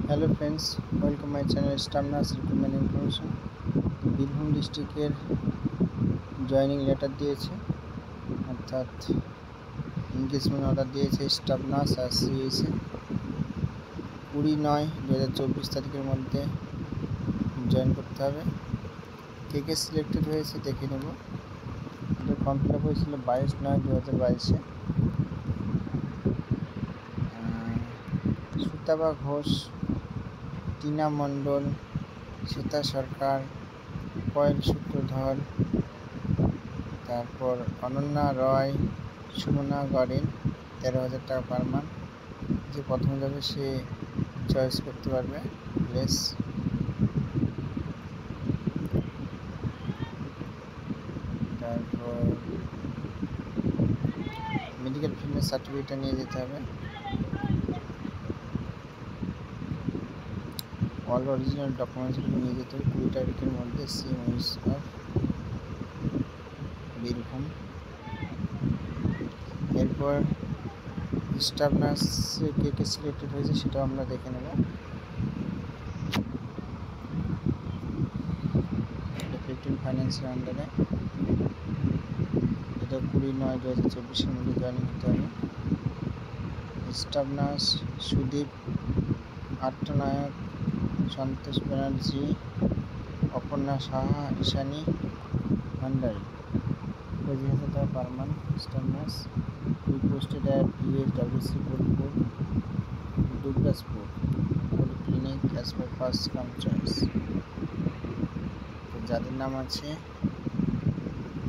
Hello friends, welcome my channel staff nurse recruitment information. Birbhum ডিস্ট্রিক্টের joining letter দিয়েছে, অর্থাৎ engagement order দিয়েছে staff nurse আর CSA 20/9/2024 তারিখের মধ্যে জয়েন করতে হবে। কে কে সিলেক্টেড হয়েছে দেখে নেব। ফর্ম ফিল আপ হয়েছিল 22/9/2022। সুতাবা ঘোষ, টিনা মণ্ডল, শ্বেতা সরকার, কয়েল সূত্রধর, তারপর অনন্যা রয়, সুমনা গড়েন। 13,000 টাকা পার মান্থ। যে প্রথমে যাবে সে চয়েস করতে পারবে প্লেস। তারপর মেডিকেল ফিটনেস সার্টিফিকেটটা নিয়ে যেতে হবে। অল অরিজিনাল ডকুমেন্টসগুলো নিয়ে যেতে হবে 20 তারিখের মধ্যে। CM office of Birbhum. এরপর স্টাফ নার্স কে কে সিলেক্টেড হয়েছে সেটাও আমরা দেখে নেব। ফাইন্যান্সের আন্ডারে এটা 20/9/2024 মধ্যে জয়েনিং হতে হবে। Staff nurse Sudip Attanayak, Santosh Banerjee, Aparna Saha, Ishani Bhandari. 25,000 টাকা per month. Staff nurse posted at USWC Bolpur, Dubrajpur polyclinic as per first come choice. তো যাদের নাম আছে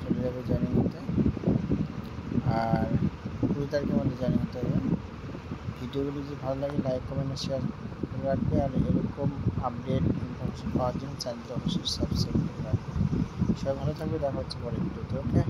চলে যাবে জয়েনিং হতে, আর 20 তারিখের মধ্যে জয়েনিং হতে হবে। ভিডিওগুলি যদি ভালো লাগে লাইক কমেন্ট শেয়ার করে রাখবে, আর এরকম আপডেট ইনফরমেশন পাওয়ার জন্য চ্যানেলটি অবশ্যই সাবস্ক্রাইব করে রাখবে। সবাই ভালো থাকবে, দেখা হচ্ছে পরের ভিডিওতে। ওকে।